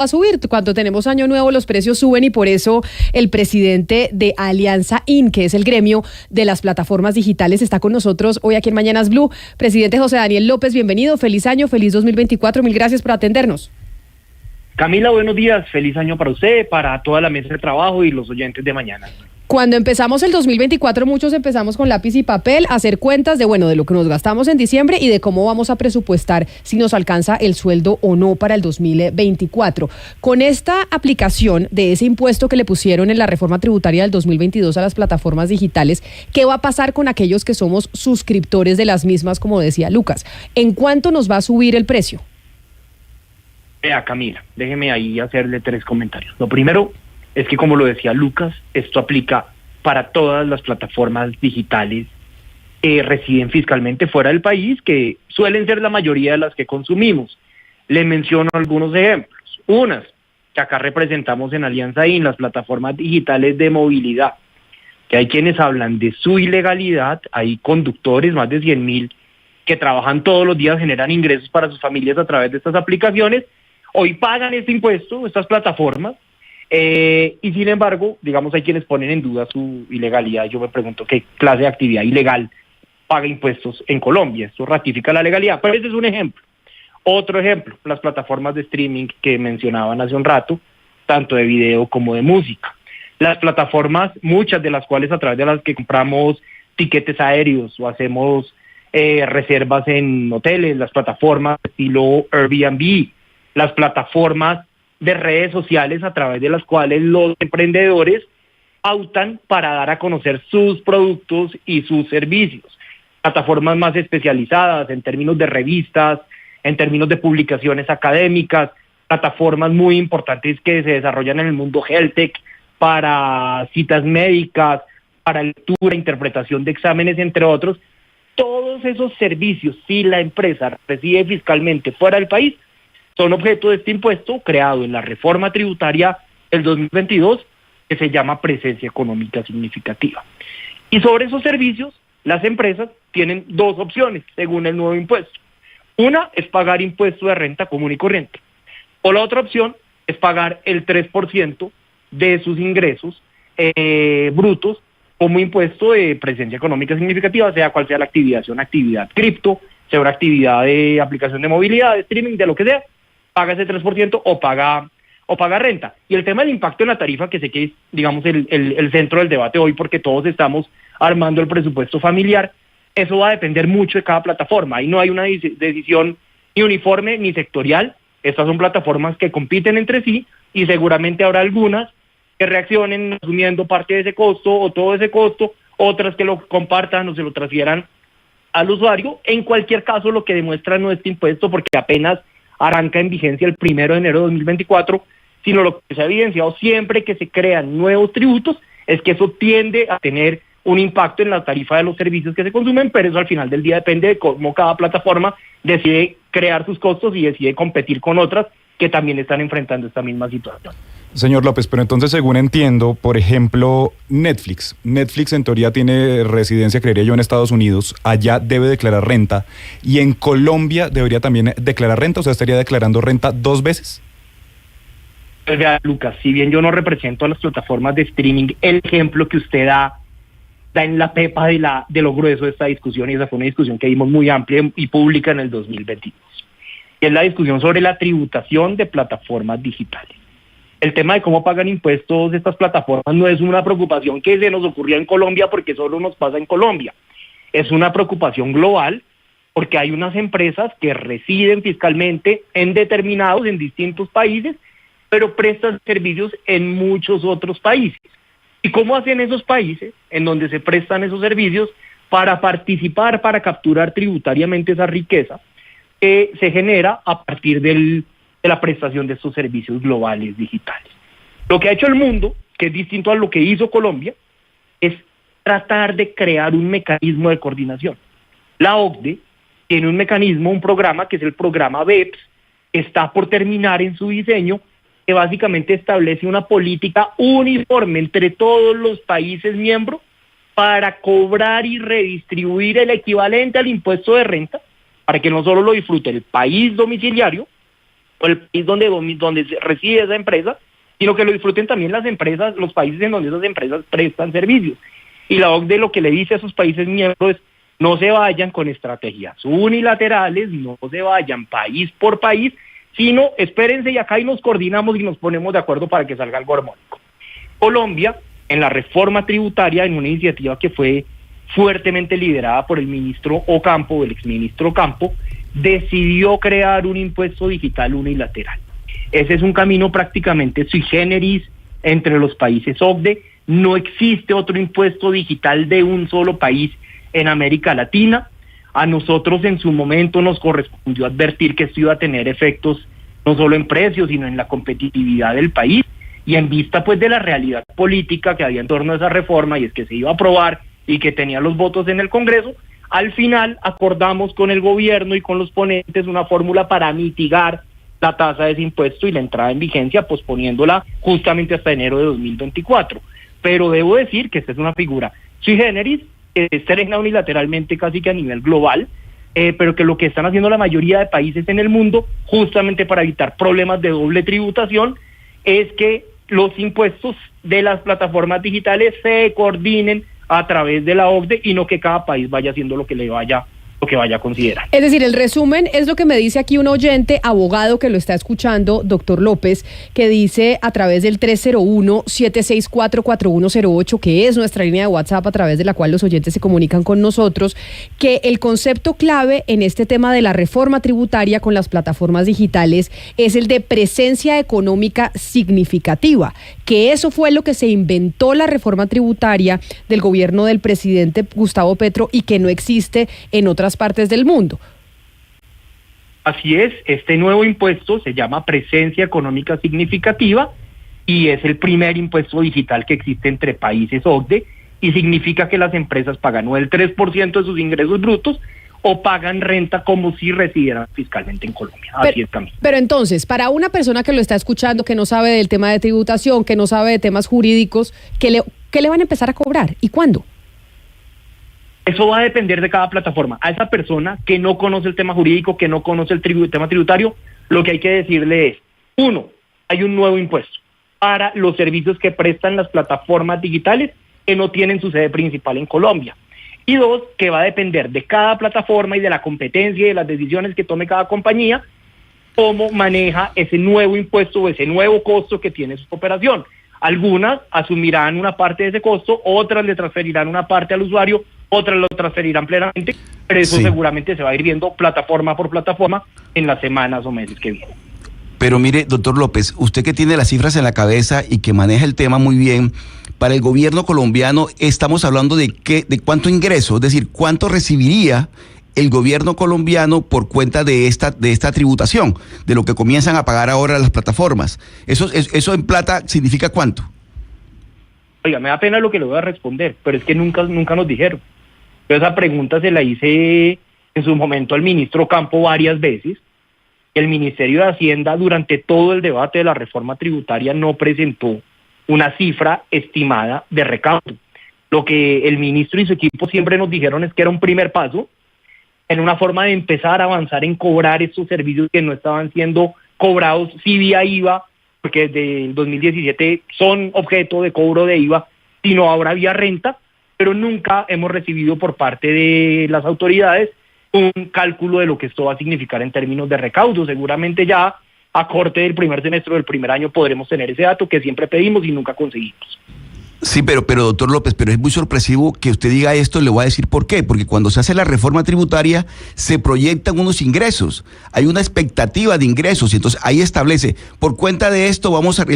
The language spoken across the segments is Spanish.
a subir. Cuando tenemos año nuevo los precios suben y por eso el presidente de Alianza IN, que es el gremio de las plataformas digitales, está con nosotros hoy aquí en Mañanas Blue. Presidente José Daniel López, bienvenido, feliz año, feliz 2024, mil gracias por atendernos. Camila, buenos días, feliz año para usted, para toda la mesa de trabajo y los oyentes de mañana. Cuando empezamos el 2024, muchos empezamos con lápiz y papel a hacer cuentas de lo que nos gastamos en diciembre y de cómo vamos a presupuestar si nos alcanza el sueldo o no para el 2024. Con esta aplicación de ese impuesto que le pusieron en la reforma tributaria del 2022 a las plataformas digitales, ¿qué va a pasar con aquellos que somos suscriptores de las mismas, como decía Lucas? ¿En cuánto nos va a subir el precio? Vea, Camila, déjeme ahí hacerle 3 comentarios. Lo primero es que, como lo decía Lucas, esto aplica para todas las plataformas digitales que residen fiscalmente fuera del país, que suelen ser la mayoría de las que consumimos. Le menciono algunos ejemplos. Unas que acá representamos en Alianza IN, las plataformas digitales de movilidad, que hay quienes hablan de su ilegalidad, hay conductores, más de 100,000, que trabajan todos los días, generan ingresos para sus familias a través de estas aplicaciones, hoy pagan este impuesto, estas plataformas, y sin embargo, digamos, hay quienes ponen en duda su ilegalidad. Yo me pregunto qué clase de actividad ilegal paga impuestos en Colombia. Esto ratifica la legalidad, pero ese es un ejemplo. Otro ejemplo, las plataformas de streaming que mencionaban hace un rato, tanto de video como de música. Las plataformas, muchas de las cuales a través de las que compramos tiquetes aéreos o hacemos reservas en hoteles, las plataformas estilo Airbnb, las plataformas de redes sociales a través de las cuales los emprendedores pautan para dar a conocer sus productos y sus servicios. Plataformas más especializadas en términos de revistas, en términos de publicaciones académicas, plataformas muy importantes que se desarrollan en el mundo health tech para citas médicas, para lectura, interpretación de exámenes, entre otros. Todos esos servicios, si la empresa reside fiscalmente fuera del país, son objeto de este impuesto creado en la reforma tributaria del 2022, que se llama presencia económica significativa. Y sobre esos servicios, las empresas tienen 2 opciones, según el nuevo impuesto. Una es pagar impuesto de renta común y corriente. O la otra opción es pagar el 3% de sus ingresos brutos como impuesto de presencia económica significativa, sea cual sea la actividad, sea una actividad cripto, sea una actividad de aplicación de movilidad, de streaming, de lo que sea, paga ese 3% o paga renta. Y el tema del impacto en la tarifa, que sé que es, digamos, el centro del debate hoy, porque todos estamos armando el presupuesto familiar, eso va a depender mucho de cada plataforma. Ahí no hay una decisión ni uniforme ni sectorial. Estas son plataformas que compiten entre sí y seguramente habrá algunas que reaccionen asumiendo parte de ese costo o todo ese costo, otras que lo compartan o se lo transfieran al usuario. En cualquier caso, lo que demuestra no este impuesto, porque apenas arranca en vigencia el 1 de enero de 2024, sino lo que se ha evidenciado siempre que se crean nuevos tributos es que eso tiende a tener un impacto en la tarifa de los servicios que se consumen, pero eso al final del día depende de cómo cada plataforma decide crear sus costos y decide competir con otras que también están enfrentando esta misma situación. Señor López, pero entonces, según entiendo, por ejemplo, Netflix en teoría tiene residencia, creería yo, en Estados Unidos, allá debe declarar renta, y en Colombia debería también declarar renta, o sea, estaría declarando renta 2 veces. Pues vea, Lucas, si bien yo no represento a las plataformas de streaming, el ejemplo que usted da en la pepa de lo grueso de esta discusión, y esa fue una discusión que dimos muy amplia y pública en el 2022, y es la discusión sobre la tributación de plataformas digitales. El tema de cómo pagan impuestos estas plataformas no es una preocupación que se nos ocurrió en Colombia porque solo nos pasa en Colombia. Es una preocupación global porque hay unas empresas que residen fiscalmente en distintos países, pero prestan servicios en muchos otros países. ¿Y cómo hacen esos países en donde se prestan esos servicios para participar, para capturar tributariamente esa riqueza que se genera a partir de la prestación de estos servicios globales digitales? Lo que ha hecho el mundo, que es distinto a lo que hizo Colombia, es tratar de crear un mecanismo de coordinación. La OCDE tiene un mecanismo, un programa que es el programa BEPS, que está por terminar en su diseño, que básicamente establece una política uniforme entre todos los países miembros para cobrar y redistribuir el equivalente al impuesto de renta, para que no solo lo disfrute el país domiciliario, o el país donde reside esa empresa, sino que lo disfruten también las empresas, los países en donde esas empresas prestan servicios. Y la OCDE lo que le dice a esos países miembros es: no se vayan con estrategias unilaterales, no se vayan país por país, sino espérense y acá y nos coordinamos y nos ponemos de acuerdo para que salga algo armónico. Colombia, en la reforma tributaria, en una iniciativa que fue fuertemente liderada por el ministro Ocampo, el exministro Ocampo, decidió crear un impuesto digital unilateral. Ese es un camino prácticamente sui generis entre los países OCDE. No existe otro impuesto digital de un solo país en América Latina. A nosotros en su momento nos correspondió advertir que esto iba a tener efectos no solo en precios, sino en la competitividad del país, y en vista pues de la realidad política que había en torno a esa reforma, y es que se iba a aprobar y que tenía los votos en el Congreso, al final acordamos con el gobierno y con los ponentes una fórmula para mitigar la tasa de ese impuesto y la entrada en vigencia, posponiéndola justamente hasta enero de 2024. Pero debo decir que esta es una figura sui generis, que se estrena unilateralmente casi que a nivel global, pero que lo que están haciendo la mayoría de países en el mundo, justamente para evitar problemas de doble tributación, es que los impuestos de las plataformas digitales se coordinen a través de la OCDE y no que cada país vaya haciendo lo que vaya a considerar. Es decir, el resumen es lo que me dice aquí un oyente, abogado que lo está escuchando, doctor López, que dice a través del 301-764-4108, que es nuestra línea de WhatsApp a través de la cual los oyentes se comunican con nosotros, que el concepto clave en este tema de la reforma tributaria con las plataformas digitales es el de presencia económica significativa, que eso fue lo que se inventó la reforma tributaria del gobierno del presidente Gustavo Petro y que no existe en otras partes del mundo. Así es, este nuevo impuesto se llama presencia económica significativa y es el primer impuesto digital que existe entre países OCDE y significa que las empresas pagan o el 3% de sus ingresos brutos o pagan renta como si residieran fiscalmente en Colombia. Así es, Camila. Pero entonces, para una persona que lo está escuchando, que no sabe del tema de tributación, que no sabe de temas jurídicos, ¿qué le van a empezar a cobrar y cuándo? Eso va a depender de cada plataforma. A esa persona que no conoce el tema jurídico, que no conoce el tema tributario, lo que hay que decirle es: 1, hay un nuevo impuesto para los servicios que prestan las plataformas digitales que no tienen su sede principal en Colombia. Y 2, que va a depender de cada plataforma y de la competencia y de las decisiones que tome cada compañía, cómo maneja ese nuevo impuesto o ese nuevo costo que tiene su operación. Algunas asumirán una parte de ese costo, otras le transferirán una parte al usuario, otras lo transferirán plenamente, pero eso seguramente se va a ir viendo plataforma por plataforma en las semanas o meses que vienen. Pero mire, doctor López, usted que tiene las cifras en la cabeza y que maneja el tema muy bien, para el gobierno colombiano estamos hablando de cuánto ingreso, es decir, cuánto recibiría el gobierno colombiano por cuenta de esta tributación, de lo que comienzan a pagar ahora las plataformas. Eso en plata significa ¿cuánto? Oiga, me da pena lo que le voy a responder, pero es que nunca nos dijeron. Yo esa pregunta se la hice en su momento al ministro Ocampo varias veces. El Ministerio de Hacienda durante todo el debate de la reforma tributaria no presentó una cifra estimada de recaudo. Lo que el ministro y su equipo siempre nos dijeron es que era un primer paso en una forma de empezar a avanzar en cobrar estos servicios que no estaban siendo cobrados sí vía IVA, porque desde el 2017 son objeto de cobro de IVA, sino ahora vía renta, pero nunca hemos recibido por parte de las autoridades un cálculo de lo que esto va a significar en términos de recaudo. Seguramente ya a corte del primer semestre del primer año podremos tener ese dato que siempre pedimos y nunca conseguimos. Sí, pero doctor López, pero es muy sorpresivo que usted diga esto, le voy a decir por qué, porque cuando se hace la reforma tributaria se proyectan unos ingresos, hay una expectativa de ingresos y entonces ahí establece, por cuenta de esto vamos a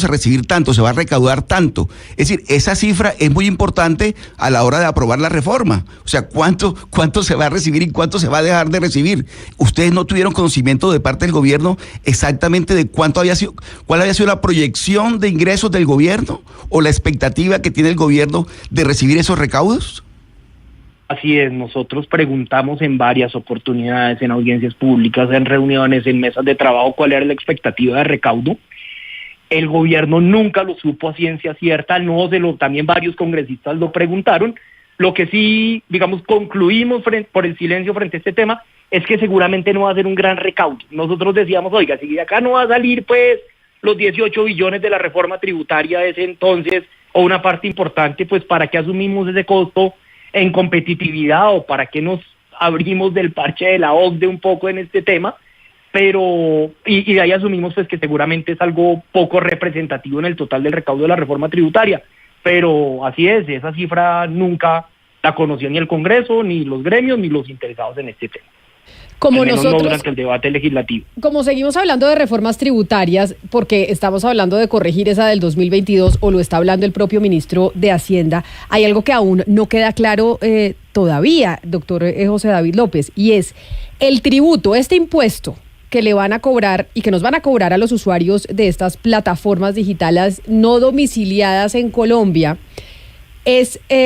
recibir tanto, se va a recaudar tanto. Es decir, esa cifra es muy importante a la hora de aprobar la reforma, o sea, cuánto se va a recibir y cuánto se va a dejar de recibir. Ustedes no tuvieron conocimiento de parte del gobierno exactamente de cuál había sido la proyección de ingresos del gobierno o la expectativa que tiene el gobierno de recibir esos recaudos? Así es, nosotros preguntamos en varias oportunidades, en audiencias públicas, en reuniones, en mesas de trabajo, cuál era la expectativa de recaudo. El gobierno nunca lo supo a ciencia cierta, también varios congresistas lo preguntaron. Lo que sí, digamos, concluimos por el silencio frente a este tema es que seguramente no va a ser un gran recaudo. Nosotros decíamos, oiga, si de acá no va a salir pues los 18 billones de la reforma tributaria de ese entonces, o una parte importante, pues ¿para qué asumimos ese costo en competitividad o para qué nos abrimos del parche de la OCDE un poco en este tema? Pero, y de ahí asumimos pues que seguramente es algo poco representativo en el total del recaudo de la reforma tributaria, pero así es, esa cifra nunca la conoció ni el Congreso, ni los gremios, ni los interesados en este tema. Como nosotros, no durante el debate legislativo. Como seguimos hablando de reformas tributarias, porque estamos hablando de corregir esa del 2022, o lo está hablando el propio ministro de Hacienda, hay algo que aún no queda claro todavía, doctor José David López, y es el tributo, este impuesto que le van a cobrar y que nos van a cobrar a los usuarios de estas plataformas digitales no domiciliadas en Colombia,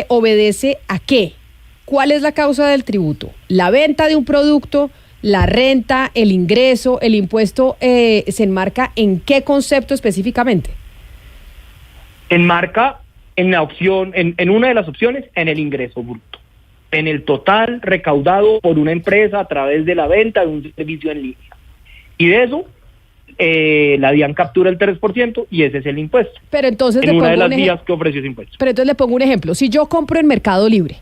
¿obedece a qué? ¿Cuál es la causa del tributo? ¿La venta de un producto, la renta, el ingreso, el impuesto se enmarca en qué concepto específicamente? Enmarca en la opción, en una de las opciones, en el ingreso bruto, en el total recaudado por una empresa a través de la venta de un servicio en línea. Y de eso, la DIAN captura el 3% y ese es el impuesto. Pero entonces en una de las vías que ofreció ese impuesto. Pero entonces le pongo un ejemplo. Si yo compro en Mercado Libre,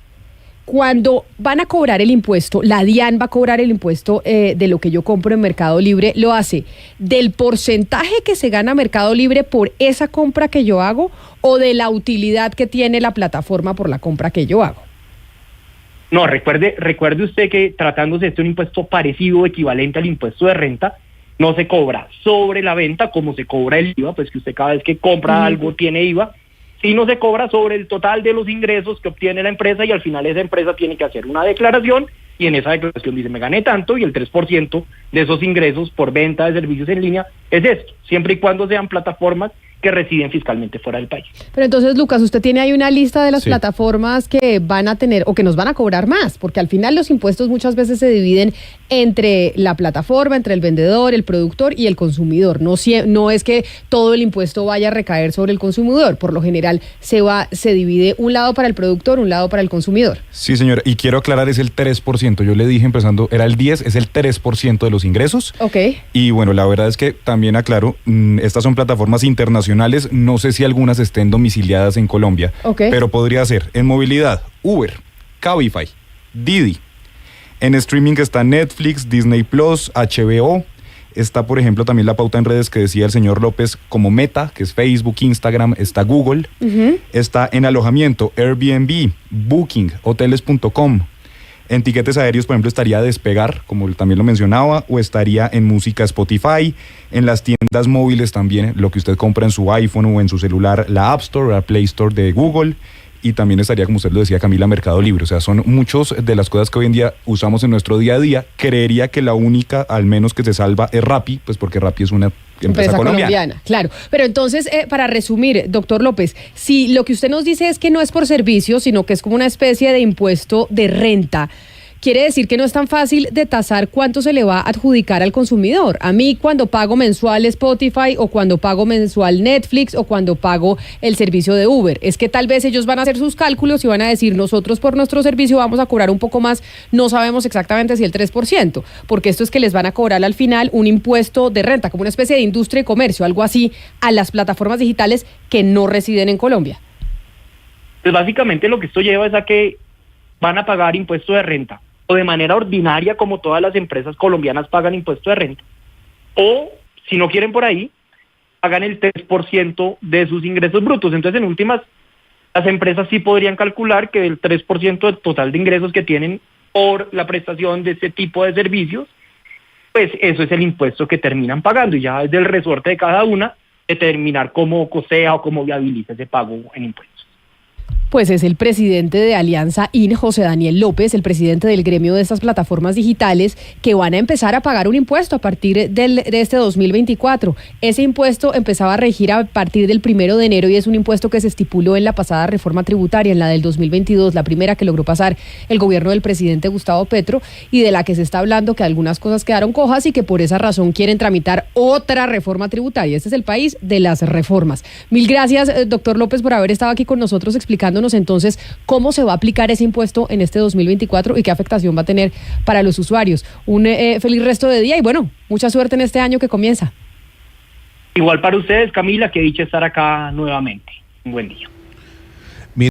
cuando van a cobrar el impuesto, la DIAN va a cobrar el impuesto de lo que yo compro en Mercado Libre, ¿lo hace del porcentaje que se gana Mercado Libre por esa compra que yo hago o de la utilidad que tiene la plataforma por la compra que yo hago? No, recuerde usted que tratándose de un impuesto parecido o equivalente al impuesto de renta, no se cobra sobre la venta como se cobra el IVA, pues que usted cada vez que compra algo tiene IVA, sino se cobra sobre el total de los ingresos que obtiene la empresa y al final esa empresa tiene que hacer una declaración y en esa declaración dice me gané tanto y el 3% de esos ingresos por venta de servicios en línea es esto, siempre y cuando sean plataformas que residen fiscalmente fuera del país. Pero entonces, Lucas, usted tiene ahí una lista de las plataformas que van a tener o que nos van a cobrar más, porque al final los impuestos muchas veces se dividen entre la plataforma, entre el vendedor, el productor y el consumidor. No es que todo el impuesto vaya a recaer sobre el consumidor. Por lo general se divide un lado para el productor, un lado para el consumidor. Sí, señora, y quiero aclarar, es el 3%. Yo le dije empezando, era el 10, es el 3% de los ingresos. Ok. Y bueno, la verdad es que también aclaro, estas son plataformas internacionales, no sé si algunas estén domiciliadas en Colombia, pero podría ser en movilidad, Uber, Cabify, Didi. En streaming está Netflix, Disney Plus, HBO. Está, por ejemplo, también la pauta en redes que decía el señor López como Meta, que es Facebook, Instagram, está Google. Está en alojamiento, Airbnb, Booking, hoteles.com. En tiquetes aéreos, por ejemplo, estaría Despegar, como también lo mencionaba, o estaría en música Spotify. En las tiendas móviles también, lo que usted compra en su iPhone o en su celular, la App Store o la Play Store de Google. Y también estaría, como usted lo decía, Camila, Mercado Libre. O sea, son muchas de las cosas que hoy en día usamos en nuestro día a día. Creería que la única, al menos que se salva, es Rappi, pues porque Rappi es una empresa colombiana. Claro, pero entonces, para resumir, doctor López, si lo que usted nos dice es que no es por servicio, sino que es como una especie de impuesto de renta, quiere decir que no es tan fácil de tasar cuánto se le va a adjudicar al consumidor. A mí, cuando pago mensual Spotify o cuando pago mensual Netflix o cuando pago el servicio de Uber, es que tal vez ellos van a hacer sus cálculos y van a decir, nosotros por nuestro servicio vamos a cobrar un poco más, no sabemos exactamente si el 3%, porque esto es que les van a cobrar al final un impuesto de renta, como una especie de industria y comercio, algo así, a las plataformas digitales que no residen en Colombia. Pues básicamente lo que esto lleva es a que van a pagar impuesto de renta, o de manera ordinaria como todas las empresas colombianas pagan impuesto de renta, o si no quieren por ahí, pagan el 3% de sus ingresos brutos. Entonces, en últimas, las empresas sí podrían calcular que del 3% del total de ingresos que tienen por la prestación de este tipo de servicios, pues eso es el impuesto que terminan pagando, y ya es del resorte de cada una determinar cómo costea o cómo viabiliza ese pago en impuestos. Pues es el presidente de Alianza IN, José Daniel López, el presidente del gremio de estas plataformas digitales, que van a empezar a pagar un impuesto a partir de este 2024. Ese impuesto empezaba a regir a partir del 1 de enero y es un impuesto que se estipuló en la pasada reforma tributaria, en la del 2022, la primera que logró pasar el gobierno del presidente Gustavo Petro, y de la que se está hablando que algunas cosas quedaron cojas y que por esa razón quieren tramitar otra reforma tributaria. Este es el país de las reformas. Mil gracias, doctor López, por haber estado aquí con nosotros explicando contándonos entonces cómo se va a aplicar ese impuesto en este 2024 y qué afectación va a tener para los usuarios. Un feliz resto de día y bueno, mucha suerte en este año que comienza. Igual para ustedes, Camila, que dicha estar acá nuevamente. Un buen día.